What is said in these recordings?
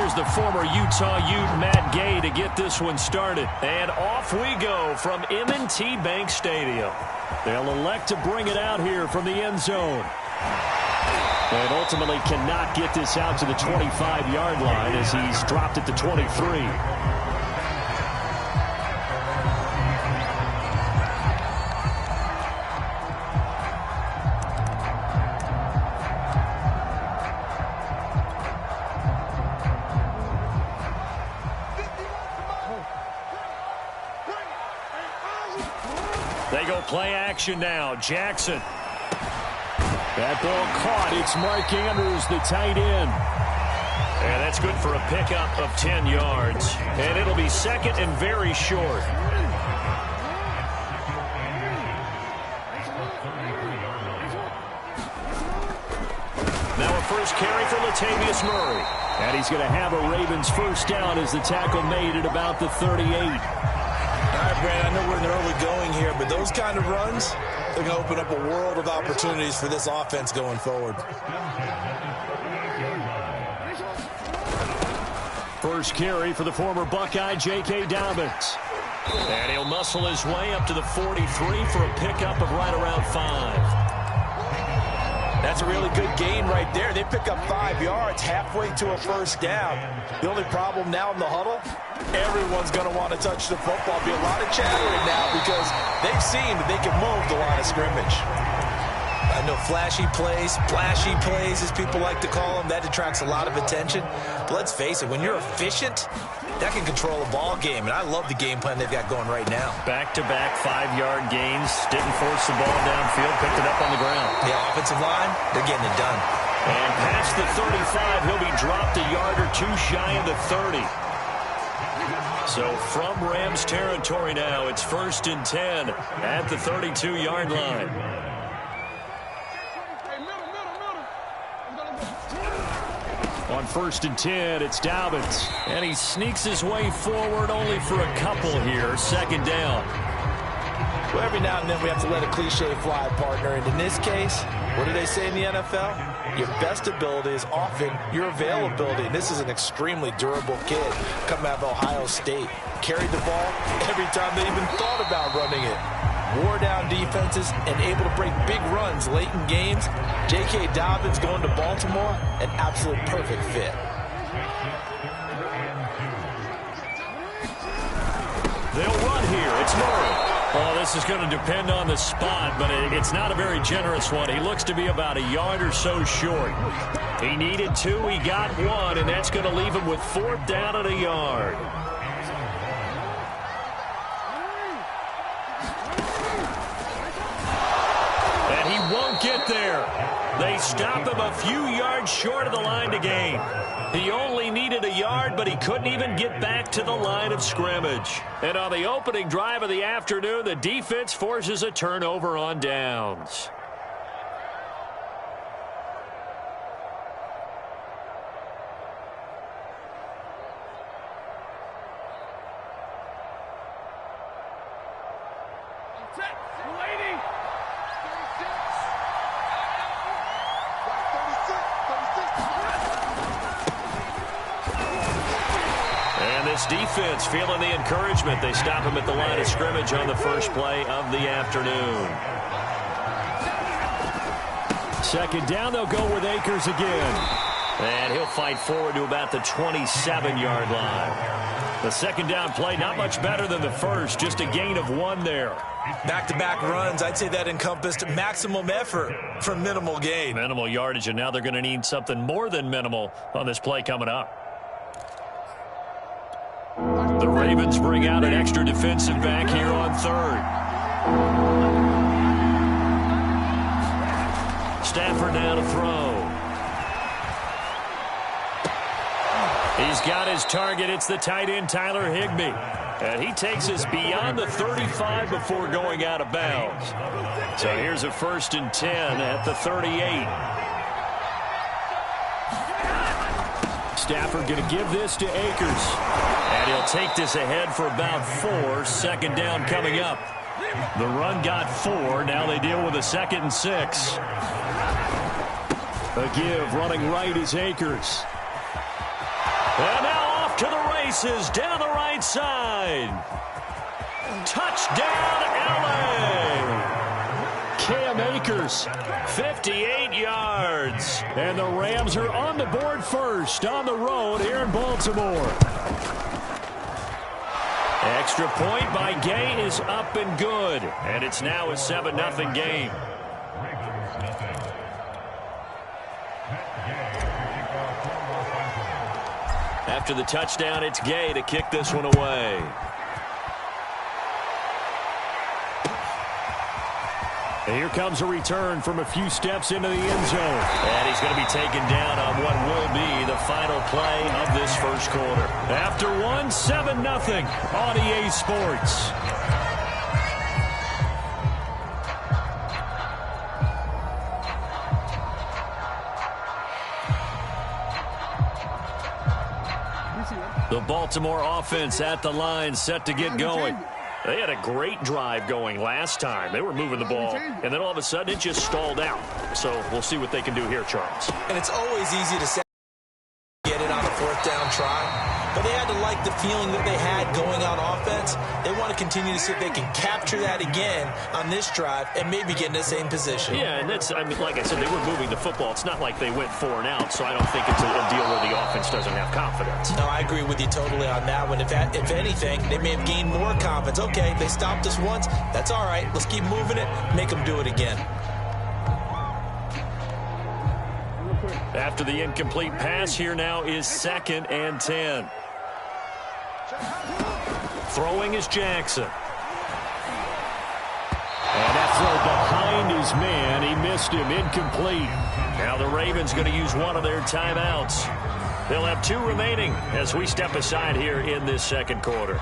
here's the former Utah Ute, Matt Gay, to get this one started. And off we go from M&T Bank Stadium. They'll elect to bring it out here from the end zone. And ultimately cannot get this out to the 25-yard line as he's dropped at the 23. They go play action now. Jackson. That ball caught. It's Mark Andrews, the tight end. And that's good for a pickup of 10 yards. And it'll be second and very short. Now a first carry for Latavius Murray. And he's going to have a Ravens first down as the tackle made at about the 38. All right, Brad, I know we're in the early going here, but those kind of runs, they're going to open up a world of opportunities for this offense going forward. First carry for the former Buckeye, J.K. Dobbins. And he'll muscle his way up to the 43 for a pickup of right around 5. That's a really good gain right there. They pick up 5 yards halfway to a first down. The only problem now in the huddle, everyone's going to want to touch the football. Be a lot of chattering now because they've seen that they can move the line of scrimmage. I know flashy plays, splashy plays, as people like to call them, that attracts a lot of attention. But let's face it, when you're efficient, that can control a ball game. And I love the game plan they've got going right now. Back-to-back 5-yard gains. Didn't force the ball downfield. Picked it up on the ground. The offensive line, they're getting it done. And past the 35, he'll be dropped a yard or two shy of the 30. So from Rams territory now, it's 1st and 10 at the 32-yard line. On 1st and 10, it's Dobbins. And he sneaks his way forward only for a couple here. 2nd down. Well, every now and then we have to let a cliche fly, partner. And in this case, what do they say in the NFL? Your best ability is often your availability. And this is an extremely durable kid coming out of Ohio State. Carried the ball every time they even thought about running it. Wore down defenses and able to break big runs late in games. J.K. Dobbins going to Baltimore, an absolute perfect fit. They'll run here. It's Murray. Oh, this is going to depend on the spot, but it's not a very generous one. He looks to be about a yard or so short. He needed 2. He got 1, and that's going to leave him with 4th down and a yard. Won't get there. They stop him a few yards short of the line to gain. He only needed a yard, but he couldn't even get back to the line of scrimmage. And on the opening drive of the afternoon, the defense forces a turnover on downs. Defense feeling the encouragement. They stop him at the line of scrimmage on the first play of the afternoon. 2nd down, they'll go with Akers again. And he'll fight forward to about the 27-yard line. The 2nd down play, not much better than the first, just a gain of 1 there. Back-to-back runs, I'd say that encompassed maximum effort for minimal gain. Minimal yardage, and now they're going to need something more than minimal on this play coming up. The Ravens bring out an extra defensive back here on 3rd. Stafford now to throw. He's got his target. It's the tight end, Tyler Higbee. And he takes us beyond the 35 before going out of bounds. So here's a 1st and 10 at the 38. Stafford going to give this to Akers. And he'll take this ahead for about 4. 2nd down coming up. The run got 4. Now they deal with a 2nd and 6. A give running right is Akers. And now off to the races down the right side. Touchdown, L.A. Cam Akers, 58 yards. And the Rams are on the board first on the road here in Baltimore. Extra point by Gay is up and good. And it's now a 7-0 game. After the touchdown, it's Gay to kick this one away. And here comes a return from a few steps into the end zone. And he's going to be taken down on what will be the final play of this first quarter. After one, 7-0 on EA Sports. The Baltimore offense at the line, set to get going. They had a great drive going last time. They were moving the ball, and then all of a sudden it just stalled out. So we'll see what they can do here, Charles. And it's always easy to say get it on a fourth down try. But they had to like the feeling that they had going on offense. They want to continue to see if they can capture that again on this drive and maybe get in the same position. Yeah, and that's, I mean, like I said, they were moving the football. It's not like they went 4 and out, so I don't think it's a deal where the offense doesn't have confidence. No, I agree with you totally on that one. If anything, they may have gained more confidence. Okay, they stopped us once. That's all right. Let's keep moving it. Make them do it again. After the incomplete pass, here now is 2nd and 10. Throwing is Jackson. And that throw behind his man. He missed him. Incomplete. Now the Ravens going to use one of their timeouts. They'll have 2 remaining as we step aside here in this second quarter.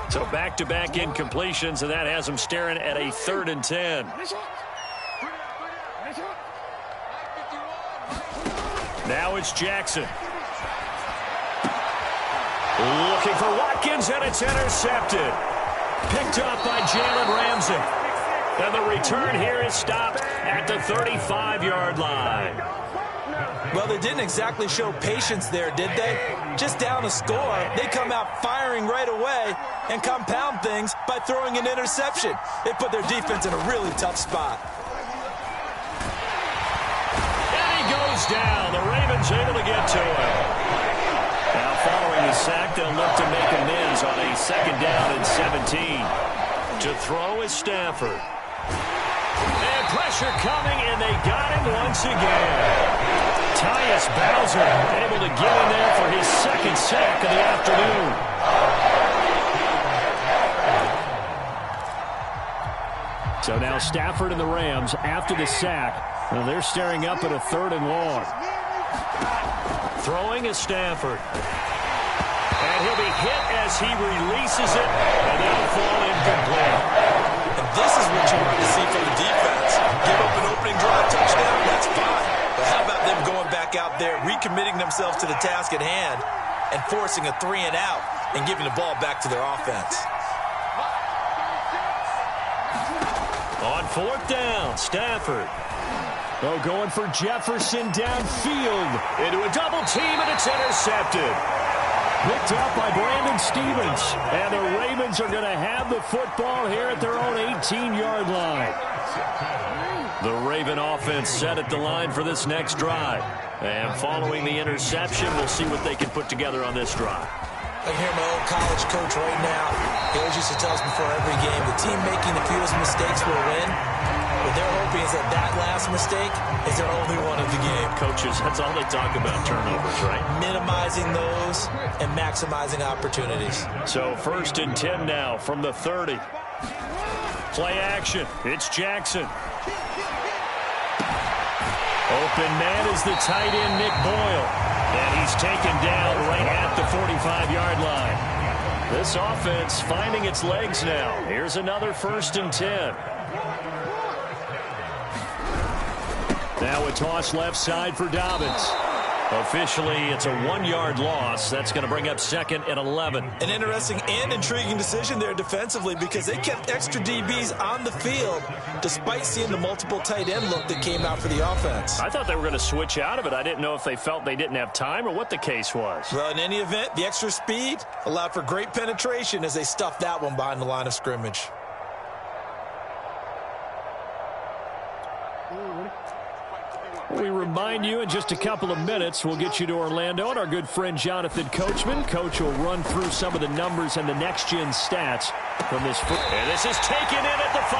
So back-to-back incompletions, and that has them staring at a 3rd and 10. Now it's Jackson. Looking for Watkins, and it's intercepted. Picked up by Jalen Ramsey. And the return here is stopped at the 35-yard line. Well, they didn't exactly show patience there, did they? Just down a score, they come out firing right away and compound things by throwing an interception. They put their defense in a really tough spot. And he goes down. The Ravens able to get to him. Now following the sack, they'll look to make amends on a 2nd down and 17. To throw is Stafford. And pressure coming, and they got him once again. Tyus Bowser able to get in there for his 2nd sack of the afternoon. So now Stafford and the Rams, after the sack, they're staring up at a 3rd and long. Throwing is Stafford. And he'll be hit as he releases it, and that'll fall incomplete. And this is what you want to see from the defense. Give up an opening drive touchdown, that's fine. But how about them going back out there, recommitting themselves to the task at hand, and forcing a 3 and out and giving the ball back to their offense? On 4th down, Stafford. Oh, going for Jefferson downfield. Into a double team, and it's intercepted. Picked up by Brandon Stevens. And the Ravens are going to have the football here at their own 18-yard line. The Raven offense set at the line for this next drive. And following the interception, we'll see what they can put together on this drive. I hear my old college coach right now. He always used to tell us before every game, the team making the fewest mistakes will win. What they're hoping is that last mistake is their only one of the game. Coaches, that's all they talk about, turnovers, right? Minimizing those and maximizing opportunities. So 1st and 10 now from the 30. Play action. It's Jackson. Open man is the tight end, Nick Boyle. And he's taken down right at the 45-yard line. This offense finding its legs now. Here's another 1st and 10. Now a toss left side for Dobbins. Officially, it's a 1-yard loss. That's going to bring up 2nd and 11. An interesting and intriguing decision there defensively because they kept extra DBs on the field despite seeing the multiple tight end look that came out for the offense. I thought they were going to switch out of it. I didn't know if they felt they didn't have time or what the case was. Well, in any event, the extra speed allowed for great penetration as they stuffed that one behind the line of scrimmage. We remind you in just a couple of minutes, we'll get you to Orlando and our good friend Jonathan Coachman. Coach will run through some of the numbers and the next-gen stats from this. And this is taken in at the 5.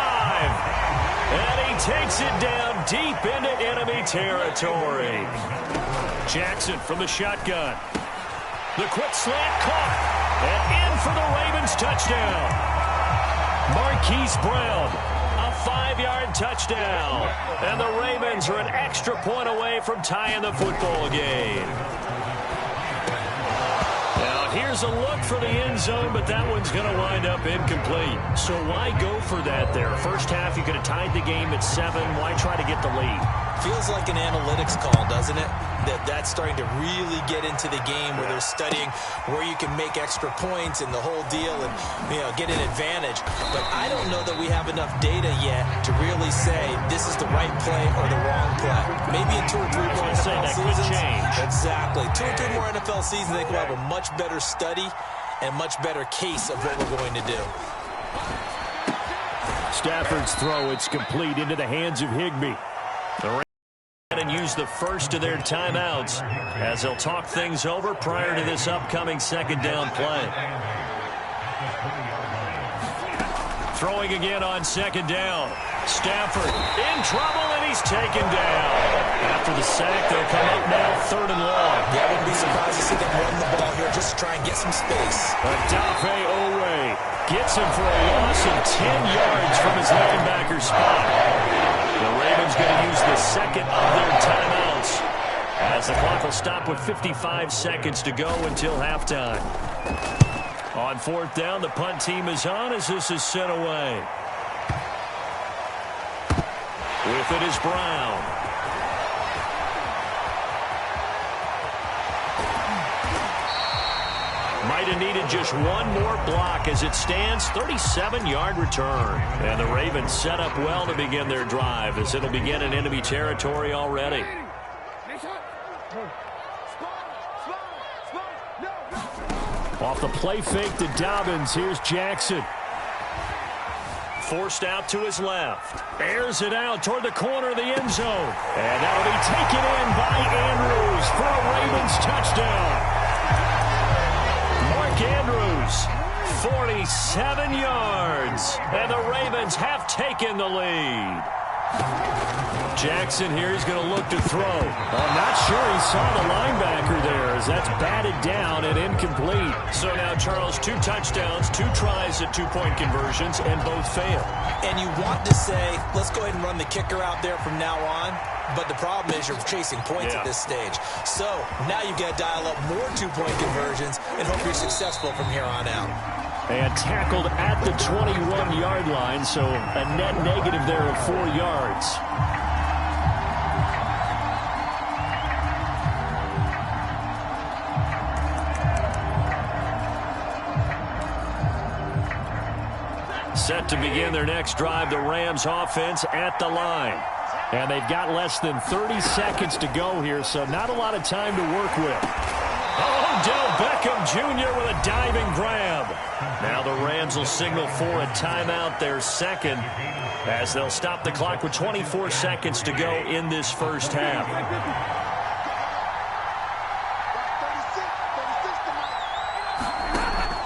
And he takes it down deep into enemy territory. Jackson from the shotgun. The quick slant caught. And in for the Ravens touchdown. Marquise Brown. 5-yard touchdown. And the Ravens are an extra point away from tying the football game. Now, here's a look for the end zone, but that one's going to wind up incomplete. So why go for that there? First half, you could have tied the game at 7. Why try to get the lead? Feels like an analytics call, doesn't it? That's starting to really get into the game where they're studying where you can make extra points and the whole deal and, get an advantage. But I don't know that we have enough data yet to really say this is the right play or the wrong play. Maybe in 2 or 3 more NFL seasons. Exactly. 2 or 3 more NFL seasons, they will have a much better study and much better case of what we're going to do. Stafford's throw, it's complete into the hands of Higbee. And use the first of their timeouts as they'll talk things over prior to this upcoming 2nd down play. Throwing again on 2nd down. Stafford in trouble, and he's taken down. After the sack, they'll come up now 3rd and long. Yeah, I wouldn't be surprised to see them run the ball here just to try and get some space. Adafe Owe gets him for a loss of 10 yards from his linebacker spot. The Ravens going to use the 2nd of their timeouts as the clock will stop with 55 seconds to go until halftime. On 4th down, the punt team is on as this is sent away. With it is Brown. Might have needed just one more block as it stands. 37-yard return. And the Ravens set up well to begin their drive as it'll begin in enemy territory already. Off the play fake to Dobbins. Here's Jackson. Forced out to his left. Airs it out toward the corner of the end zone. And that'll be taken in by Andrews for a Ravens touchdown. Andrews, 47 yards, and the Ravens have taken the lead. Jackson here is going to look to throw. I'm not sure he saw the linebacker there as that's batted down and incomplete. So now, Charles, 2 touchdowns, 2 tries at 2-point conversions, and both fail. And you want to say, let's go ahead and run the kicker out there from now on. But the problem is you're chasing points at this stage. So now you've got to dial up more 2-point conversions and hope you're successful from here on out. And tackled at the 21-yard line, so a net negative there of 4 yards. Set to begin their next drive, the Rams offense at the line. And they've got less than 30 seconds to go here, so not a lot of time to work with. Odell Beckham Jr. with a diving grab. Now the Rams will signal for a timeout, their 2nd, as they'll stop the clock with 24 seconds to go in this first half.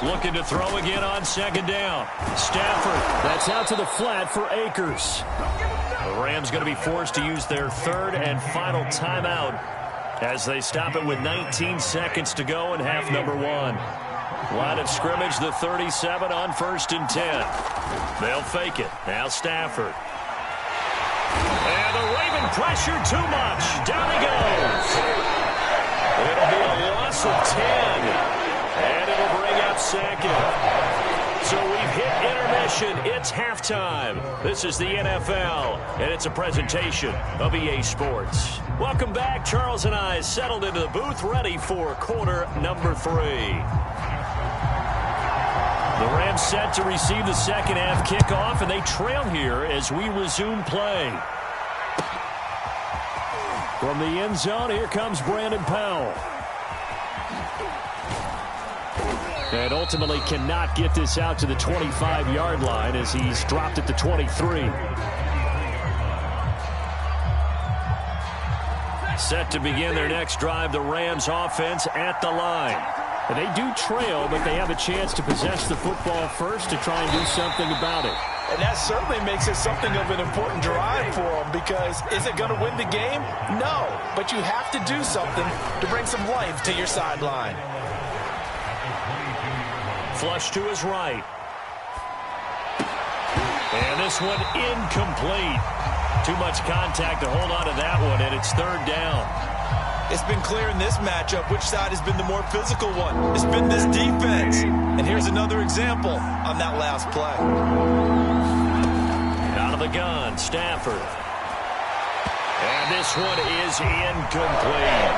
Looking to throw again on 2nd down. Stafford, that's out to the flat for Akers. The Rams going to be forced to use their 3rd and final timeout as they stop it with 19 seconds to go in half number 1. Line of scrimmage, the 37 on 1st and 10. They'll fake it. Now Stafford. And the Raven pressure too much. Down he goes. It'll be a loss of 10. And it'll bring up 2nd. So we've hit intermission. possession. It's halftime. This is the NFL, and it's a presentation of EA Sports. Welcome back. Charles and I settled into the booth, ready for quarter number 3. The Rams set to receive the second half kickoff, and they trail here as we resume play. From the end zone, here comes Brandon Powell. And ultimately cannot get this out to the 25-yard line as he's dropped at the 23. Set to begin their next drive, the Rams offense at the line. And they do trail, but they have a chance to possess the football first to try and do something about it. And that certainly makes it something of an important drive for them, because is it going to win the game? No, but you have to do something to bring some life to your sideline. Flush to his right. And this one incomplete. Too much contact to hold on to that one, and it's third down. It's been clear in this matchup which side has been the more physical one. It's been this defense. And here's another example on that last play. Out of the gun, Stafford. And this one is incomplete.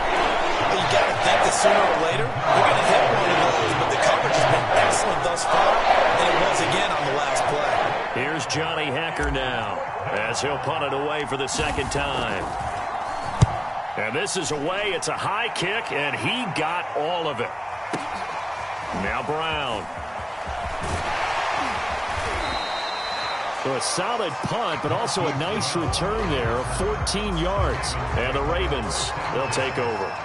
Well, you got to think that sooner or later you're going to hit one of those, but the coverage has been excellent thus far, and it was again on the last play. Here's Johnny Hacker now as he'll punt it away for the second time. And this is away. It's a high kick, and he got all of it. Now Brown. So a solid punt, but also a nice return there of 14 yards. And the Ravens, they'll take over.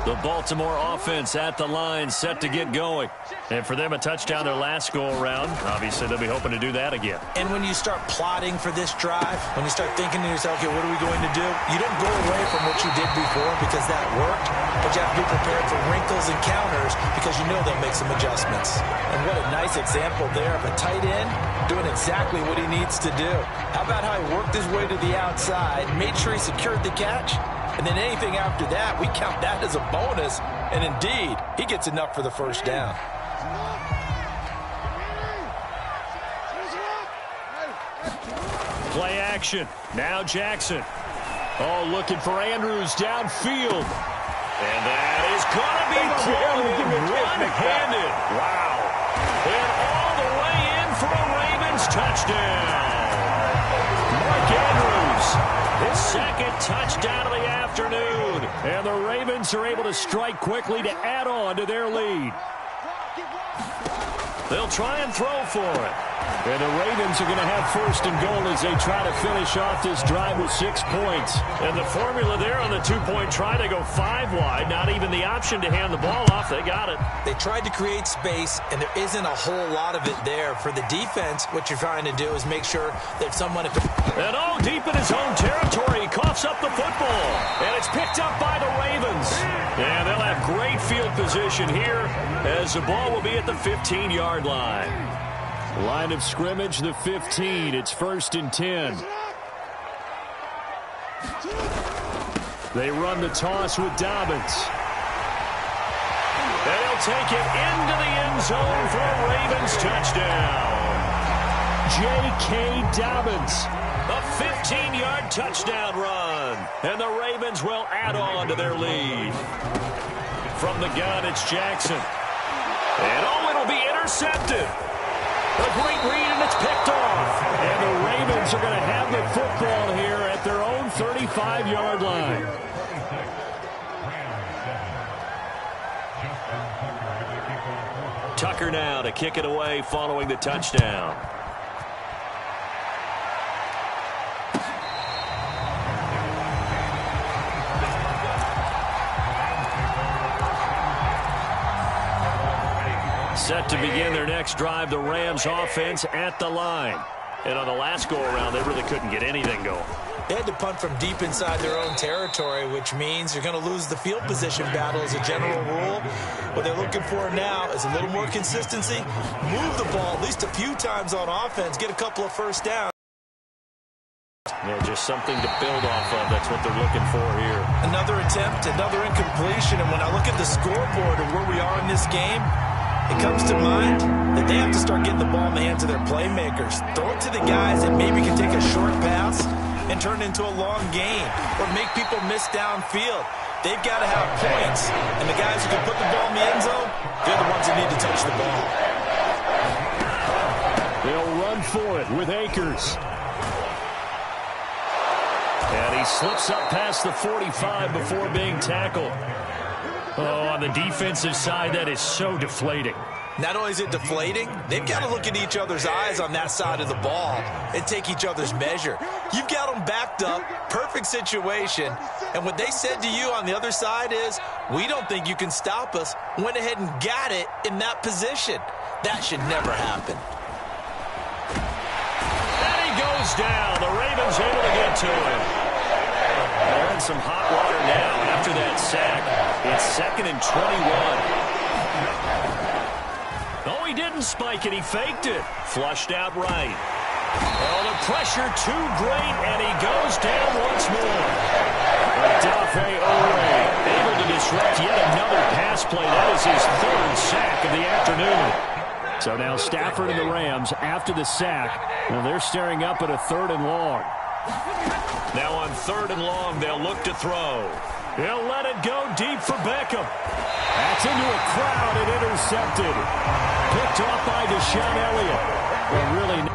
The Baltimore offense at the line, set to get going. And for them, a touchdown their last go-around. Obviously, they'll be hoping to do that again. And when you start plotting for this drive, when you start thinking to yourself, okay, what are we going to do? You don't go away from what you did before because that worked, but you have to be prepared for wrinkles and counters because you know they'll make some adjustments. And what a nice example there of a tight end doing exactly what he needs to do. How about how he worked his way to the outside, made sure he secured the catch? And then anything after that, we count that as a bonus. And indeed, he gets enough for the first down. Play action. Now Jackson. Oh, looking for Andrews downfield. And that is going to be pulled one-handed. Wow. And all the way in for a Ravens touchdown. Mark Andrews, his second touchdown of the afternoon. And the Ravens are able to strike quickly to add on to their lead. They'll try and throw for it. And the Ravens are going to have first and goal as they try to finish off this drive with 6 points. And the formula there on the two-point try, they go 5 wide. Not even the option to hand the ball off. They got it. They tried to create space, and there isn't a whole lot of it there. For the defense, what you're trying to do is make sure that someone... And deep in his own territory, he coughs up the football. And it's picked up by the Ravens. And they'll have great field position here as the ball will be at the 15-yard line. Line of scrimmage, the 15. It's 1st and 10. They run the toss with Dobbins. They'll take it into the end zone for a Ravens touchdown. J.K. Dobbins, a 15-yard touchdown run. And the Ravens will add on to their lead. From the gun, it's Jackson. And it'll be intercepted. A great read, and it's picked off. And the Ravens are going to have the football here at their own 35-yard line. Tucker now to kick it away following the touchdown. Set to begin their next drive, the Rams offense at the line. And on the last go-around, they really couldn't get anything going. They had to punt from deep inside their own territory, which means you're going to lose the field position battle as a general rule. What they're looking for now is a little more consistency, move the ball at least a few times on offense, get a couple of first downs. Yeah, just something to build off of. That's what they're looking for here. Another attempt, another incompletion, and when I look at the scoreboard and where we are in this game, It comes to mind that they have to start getting the ball in the hands of their playmakers. Throw it to the guys that maybe can take a short pass and turn it into a long gain or make people miss downfield. They've got to have points, and the guys who can put the ball in the end zone, they're the ones that need to touch the ball. They'll run for it with Akers. And he slips up past the 45 before being tackled. Oh, on the defensive side, that is so deflating. Not only is it deflating, they've got to look at each other's eyes on that side of the ball and take each other's measure. You've got them backed up, perfect situation, and what they said to you on the other side is, we don't think you can stop us. Went ahead and got it in that position. That should never happen. And he goes down. The Ravens able to get to him. They're in some hot water now after that sack. It's 2nd and 21. Oh, he didn't spike it. He faked it. Flushed out right. Oh, the pressure too great, and he goes down once more. Odafe Oweh able to disrupt yet another pass play. That is his 3rd sack of the afternoon. So now Stafford and the Rams after the sack. Well, they're staring up at a 3rd and long. Now on 3rd and long, they'll look to throw. He'll let it go deep for Beckham. That's into a crowd and intercepted. Picked off by Deshaun Elliott. Well, really